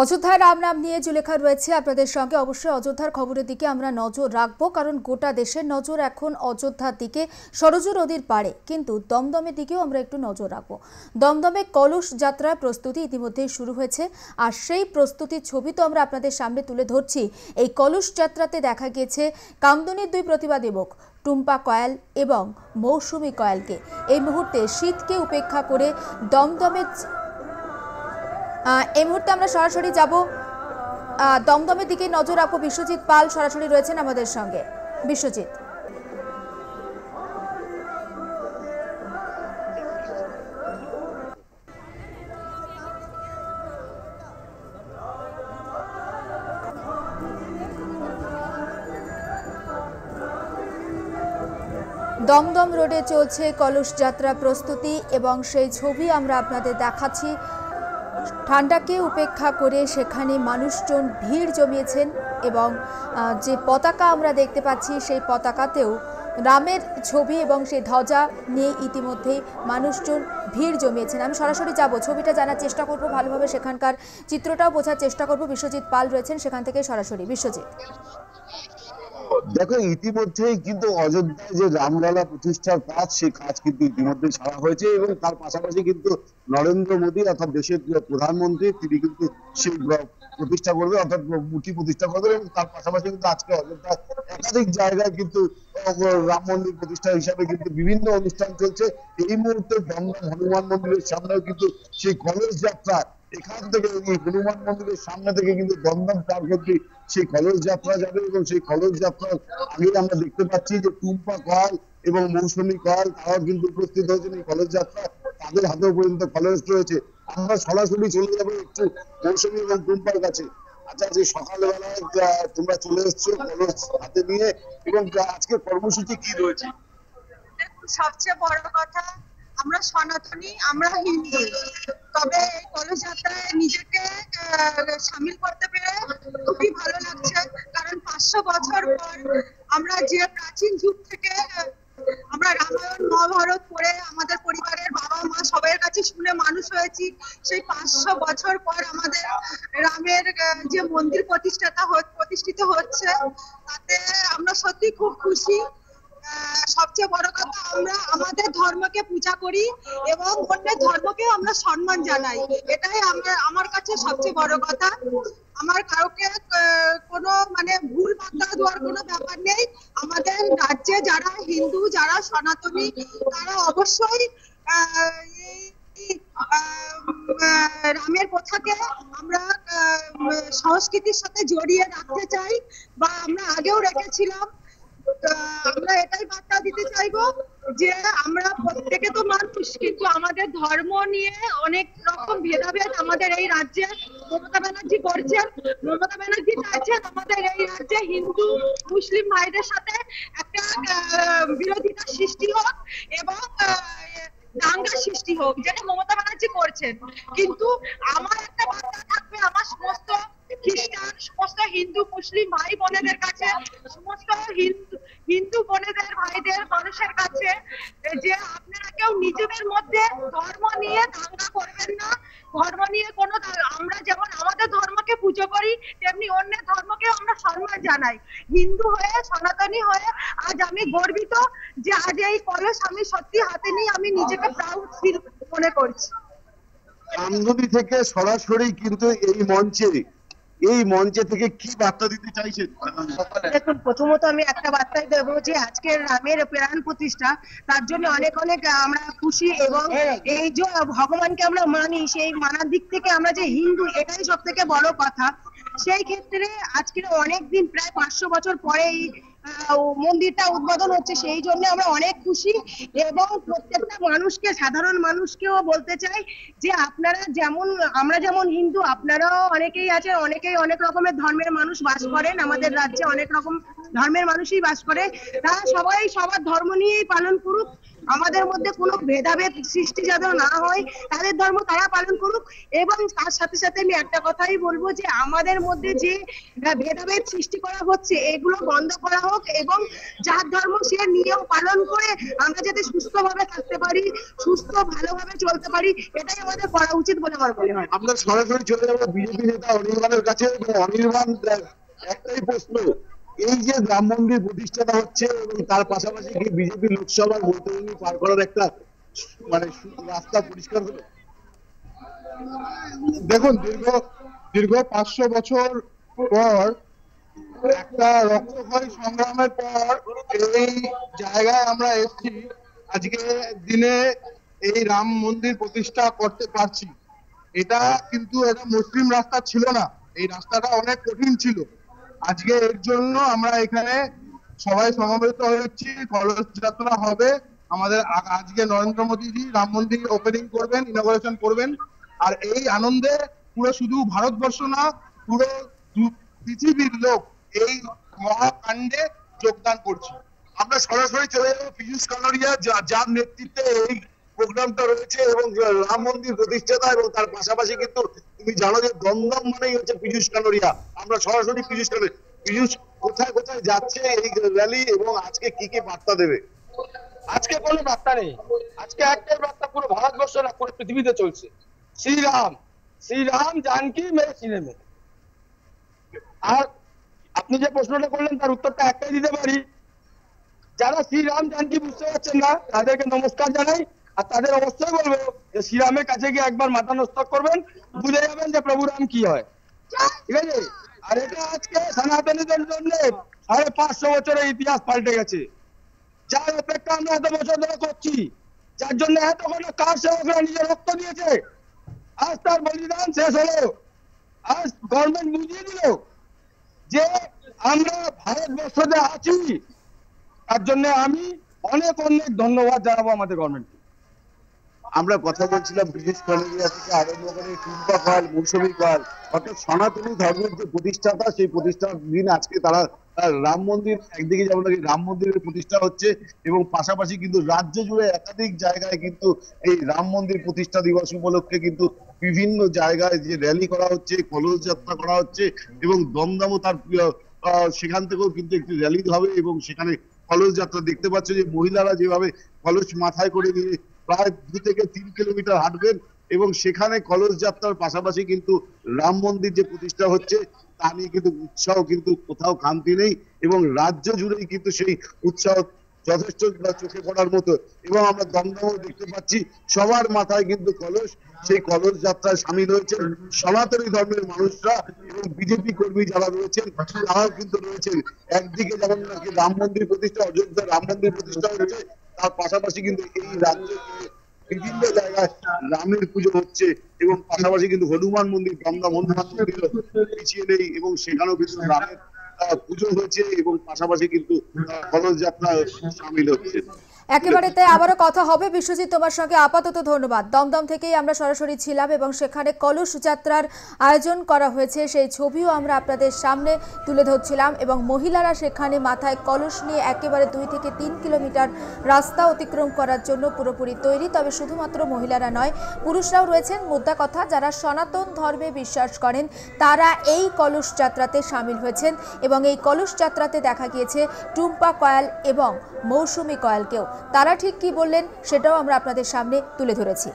অযোধ্যায় রাম নাম নিয়ে জুলেখা রয়েছে আপনাদের সঙ্গে। অবশ্যই অযোধ্যার খবরের দিকে আমরা নজর রাখবো, কারণ গোটা দেশের নজর এখন অযোধ্যার দিকে, সরজু নদীর পাড়ে। কিন্তু দমদমের দিকেও আমরা একটু নজর রাখবো। দমদমে কলস যাত্রার প্রস্তুতি ইতিমধ্যেই শুরু হয়েছে, আর সেই প্রস্তুতির ছবি তো আমরা আপনাদের সামনে তুলে ধরছি। এই কলস যাত্রাতে দেখা গিয়েছে কামদুনির দুই প্রতিবাদী যুবক টুম্পা কয়াল এবং মৌসুমী কয়ালকে। এই মুহূর্তে শীতকে উপেক্ষা করে দমদমের এই মুহূর্তে আমরা সরাসরি যাব দমদমের দিকে নজর রাখবো। বিশ্বজিৎ পাল সরাসরি রয়েছেন আমাদের সঙ্গে। বিশ্বজিৎ, দমদম রোডে চলছে কলস যাত্রা প্রস্তুতি এবং সেই ছবি আমরা আপনাদের দেখাচ্ছি। ঠান্ডাকে উপেক্ষা করে সেখানে মানুষজন ভিড় জমিয়েছেন এবং যে পতাকা আমরা দেখতে পাচ্ছি সেই পতাকাতেও রামের ছবি এবং সেই ধ্বজা নিয়ে ইতিমধ্যেই মানুষজন ভিড় জমিয়েছেন। আমি সরাসরি যাব, ছবিটা জানার চেষ্টা করব, ভালোভাবে সেখানকার চিত্রটাও বোঝার চেষ্টা করব। বিশ্বজিৎ পাল রয়েছেন সেখান থেকে সরাসরি। বিশ্বজিৎ, দেখো, ইতিমধ্যেই কিন্তু অযোধ্যায় যে রামলালা প্রতিষ্ঠার কাজ, সেই কাজ কিন্তু ইতিমধ্যে সারা হয়েছে এবং তার পাশাপাশি কিন্তু নরেন্দ্র মোদী অর্থাৎ দেশের প্রধানমন্ত্রী, তিনি কিন্তু সেই প্রতিষ্ঠা করবে, অর্থাৎ মূর্তি প্রতিষ্ঠা করবেন। এবং তার পাশাপাশি কিন্তু আজকে অযোধ্যায় একাধিক জায়গায় কিন্তু রাম মন্দির প্রতিষ্ঠা হিসাবে কিন্তু বিভিন্ন অনুষ্ঠান চলছে। এই মুহূর্তে দমদম হনুমান মন্দিরের সামনেও কিন্তু সেই কলস যাত্রা, এখান থেকে এই হনুমান মন্দিরের সামনে থেকে কিন্তু দমদম পার্ক অব্দি সেই কলস যাত্রা যাবে। এবং সেই কলস যাত্রার আগে আমরা দেখতে পাচ্ছি যে টুম্পা কয়াল এবং মৌসুমী কয়াল তারাও কিন্তু উপস্থিত হয়েছেন এই কলস যাত্রা, তাদের হাতেও পর্যন্ত কলস রয়েছে। আমরা সরাসরি চলে যাবো একটু মৌসুমী এবং টুম্পার কাছে। আচ্ছা, যে সকালবেলায় তোমরা চলে এসছো কলস হাতে নিয়ে, এবং আজকে কর্মসূচি কি রয়েছে? সবচেয়ে বড় কথা, আমরা সনাতনী, আমরা হিন্দু, তবে এই কলস যাত্রায় নিজেকে সামিল করতে পেরে খুবই ভালো লাগছে। কারণ 500 বছর পর আমরা যে প্রাচীন যুগ থেকে আমরা রামায়ণ মহাভারত পড়ে আমাদের পরিবারের বাবা মা সবার কাছে শুনে মানুষ হয়েছি, সেই 500 বছর পর আমাদের রামের যে মন্দির প্রতিষ্ঠিত হচ্ছে, তাতে আমরা সত্যি খুব খুশি। সবচেয়ে বড় কথা, আমরা আমাদের ধর্মকে পূজা করি এবং অন্যের ধর্মকেও আমরা সম্মান জানাই, এটাই আমার কাছে সবচেয়ে বড় কথা। আমার কাউকে কোনো ভুল বার্তা দেওয়ার কোনো ব্যাপার নেই। আমাদের রাজ্যে যারা হিন্দু, যারা সনাতনী, তারা অবশ্যই রামের কথাকে আমরা সংস্কৃতির সাথে জড়িয়ে রাখতে চাই, বা আমরা আগেও রেখেছিলাম। আমরা এটাই বার্তা দিতে চাইবো যে আমরা প্রত্যেকে তো মানুষ, কিন্তু আমাদের ধর্ম নিয়ে অনেক রকম ভেদাভেদ আমাদের এই রাজ্যে মমতা ব্যানার্জি করছেন। মমতা ব্যানার্জি চাইছেন আমাদের এই রাজ্যে হিন্দু মুসলিম ভাইদের সাথে একটা বিরোধিতা সৃষ্টি হোক এবং দাঙ্গা সৃষ্টি হোক, যেটা মমতা ব্যানার্জি করছেন। কিন্তু আমার একটা বার্তা থাকবে আমার সমস্ত খ্রিস্টান, সমস্ত হিন্দু মুসলিম ভাই বোনেদের কাছে, সমস্ত হিন্দু বোনেদের ভাইদের মানুষের কাছে, যে আপনারা কেউ নিজেদের মধ্যে ধর্ম নিয়ে দাঙ্গা করবেন না। ধর্ম নিয়ে কোনো, আমরা যেমন আমাদের ধর্মকে পুজো করি, তেমনি অন্যের ধর্মকে আমরা সম্মান জানাই। হিন্দু হয়ে, সনাতনী হয়ে আজ আমি গর্বিত যে আজ এই কলস আমি সত্যি হাতে নিয়ে আমি নিজেকে প্রাউড ফিল মনে করছি। কামদুনি থেকে সরাসরি কিন্তু এই মঞ্চে থেকে কি বার্তা দিতে চাইছেন? দেখুন, প্রথমত আমি একটা বার্তাই দেবো যে আজকের রামের প্রাণ প্রতিষ্ঠা, তার জন্য অনেক অনেক আমরা খুশি। এবং এই যে ভগবানকে আমরা মানি, সেই মানার দিক থেকে আমরা যে হিন্দু, এটাই সব থেকে বড় কথা। সেই ক্ষেত্রে আজকের অনেকদিন, প্রায় 500 বছর পরে এই মন্দিরটা উদ্বোধন হচ্ছে, সেই জন্য আমরা অনেক খুশি। এবং প্রত্যেকটা মানুষকে, সাধারণ মানুষকেও বলতে চাই যে আপনারা যেমন, আমরা যেমন হিন্দু, আপনারাও অনেকেই আছে, অনেকেই অনেক রকমের ধর্মের মানুষ বাস করেন আমাদের রাজ্যে, অনেক রকম ধর্মের মানুষই বাস করে। তারা সবাই সবার ধর্ম নিয়েই পালন করুক, আমাদের মধ্যে কোনো ভেদাভেদ সৃষ্টি যেন না হয়, তাদের ধর্ম তারা পালন করুক। এবং তার সাথে সাথে আমি একটা কথাই বলবো যে আমাদের মধ্যে যে ভেদাভেদ সৃষ্টি করা হচ্ছে এগুলো বন্ধ করা হোক, এবং যার ধর্ম সে নিয়ম পালন করে আমরা যাতে সুস্থভাবে থাকতে পারি, সুস্থ ভালোভাবে চলতে পারি, এটাই আমাদের করা উচিত বলে আমার মনে হয়। আমরা সরাসরি চলে যাবো বিজেপি নেতা অনির্বাণের কাছে। অনির্বাণ, একটাই প্রশ্ন, এই যে রাম মন্দির প্রতিষ্ঠাতা হচ্ছে এবং তার পাশাপাশি কি বিজেপি লোকসভার মধ্যভূমি পার করার একটা মানে রাস্তা পরিষ্কার হলো? দেখুন, দীর্ঘ 500 বছর পর একটা রক্তক্ষয়ী সংগ্রামের পর এই জায়গায় আমরা এসেছি। আজকে দিনে এই রাম মন্দির প্রতিষ্ঠা করতে পারছি। এটা কিন্তু এটা মুসলিম রাস্তা ছিল না, এই রাস্তাটা অনেক কঠিন ছিল। আজকে এর জন্য আমরা এখানে সবাই সমবেত হয়েছি, কলস যাত্রা হবে আমাদের। আজকে নরেন্দ্র মোদীজি রাম মন্দির ওপেনিং করবেন, ইনগরেশন করবেন। আর এই আনন্দে পুরো শুধু ভারতবর্ষ না, পুরো পৃথিবীর লোক এই মহাকাণ্ডে যোগদান করছে। আমরা সরাসরি চলে যাবো পীযূষ কানোরিয়া, যার নেতৃত্বে এই প্রোগ্রামটা রয়েছে এবং রাম মন্দির প্রতিষ্ঠাতা, এবং তার পাশাপাশি কিন্তু তুমি জানো যে দমদম মানেই হচ্ছে পীযূষ কানোরিয়া। আমরা সরাসরি পীযূষ কানোরিয়া। পীযূষ, কোথায় কোথায় যাচ্ছে এই র্যালি এবং আজকে কি কি বার্তা দেবে? আজকে কোনো বার্তা নেই, আজকে একটাই বার্তা পুরো ভারতবর্ষ না পুরো পৃথিবীতে চলছে, শ্রীরাম শ্রীরাম জানকি মেরে সিনে মে। আর আপনি যে প্রশ্নটা করলেন তার উত্তরটা একটাই দিতে পারি, যারা শ্রীরাম জানকি বুঝতে পারছেন না তাদেরকে নমস্কার জানাই। আর তাদের অবশ্যই বলবো যে শ্রীরামের কাছে গিয়ে একবার মাথা নস্তক করবেন, বুঝে যাবেন যে প্রভু রাম কি হয়। ঠিক আছে? আর এটা আজকে সনাতনীদের জন্য 550 বছরের ইতিহাস পাল্টে গেছে। যার অপেক্ষা আমরা এত বছর ধরে করছি, যার জন্য এত কোনো কার সেবকরা নিজের রক্ত দিয়েছে, আজ তার বলিদান শেষ হলো। আজ গভর্নমেন্ট বুঝিয়ে দিল যে আমরা ভারতবর্ষতে আছি। তার জন্য আমি অনেক অনেক ধন্যবাদ জানাবো আমাদের গভর্নমেন্টকে। আমরা কথা বলছিলাম পীযূষ কানোরিয়া থেকে আরম্ভ করে টুম্পা পাল, মৌসুমী পাল, অর্থাৎ সনাতনী ধর্মের যে প্রতিষ্ঠাতা, সেই প্রতিষ্ঠার দিন আজকে তারা রাম মন্দির, একদিকে যেমন নাকি রাম মন্দিরের প্রতিষ্ঠা হচ্ছে এবং পাশাপাশি কিন্তু রাজ্য জুড়ে একাধিক জায়গায় কিন্তু এই রাম মন্দির প্রতিষ্ঠা দিবস উপলক্ষে কিন্তু বিভিন্ন জায়গায় যে র্যালি করা হচ্ছে, কলস যাত্রা করা হচ্ছে এবং দমদমও তার সেখান থেকেও কিন্তু একটি র্যালি হবে এবং সেখানে কলস যাত্রা দেখতে পাচ্ছ যে মহিলারা যেভাবে কলস মাথায় করে নিয়ে প্রায় 2 থেকে 3 কিলোমিটার হাঁটবেন এবং সেখানে কলস যাত্রার পাশাপাশি কিন্তু রাম মন্দির যে প্রতিষ্ঠা হচ্ছে তা নিয়ে কিন্তু উৎসাহ কিন্তু কোথাও খামতি নেই এবং রাজ্য জুড়েই কিন্তু সেই উৎসাহ যথেষ্ট চোখে পড়ার মতো। এবং আমরা দমদমও দেখতে পাচ্ছি সবার মাথায় কিন্তু কলস, সেই কলস যাত্রায় সামিল হয়েছেন সনাতনী ধর্মের মানুষরা এবং বিজেপি কর্মী যারা রয়েছেন তারাও কিন্তু রয়েছেন। একদিকে যেমন নাকি রাম মন্দির প্রতিষ্ঠা, অযোধ্যা রাম মন্দির প্রতিষ্ঠা হচ্ছে, তার পাশাপাশি কিন্তু এই রাজ্যে বিভিন্ন জায়গায় রামের পুজো হচ্ছে এবং পাশাপাশি কিন্তু হনুমান মন্দির, দমদম হনুমান মন্দির পিছিয়ে নেই এবং সেখানেও কিন্তু রামের পুজো হয়েছে এবং পাশাপাশি কিন্তু কলস যাত্রা সামিল হচ্ছে। একেবারে তাই আবারও কথা হবে। বিশ্বজিৎ, তোমার সঙ্গে আপাতত ধন্যবাদ। দমদম থেকেই আমরা সরাসরি ছিলাম এবং সেখানে কলস যাত্রার আয়োজন করা হয়েছে সেই ছবিও আমরা আপনাদের সামনে তুলে ধরছিলাম এবং মহিলারা সেখানে মাথায় কলস নিয়ে একেবারে 2 থেকে 3 কিলোমিটার রাস্তা অতিক্রম করার জন্য পুরোপুরি তৈরি। তবে শুধুমাত্র মহিলারা নয়, পুরুষরাও রয়েছেন। মোদ্দা কথা, যারা সনাতন ধর্মে বিশ্বাস করেন তারা এই কলস যাত্রাতে সামিল হয়েছেন এবং এই কলস যাত্রাতে দেখা গিয়েছে টুম্পা কয়াল এবং মৌসুমী কয়ালকেও। তারা ঠিক কি বললেন সেটাও আমরা আপনাদের সামনে তুলে ধরেছি।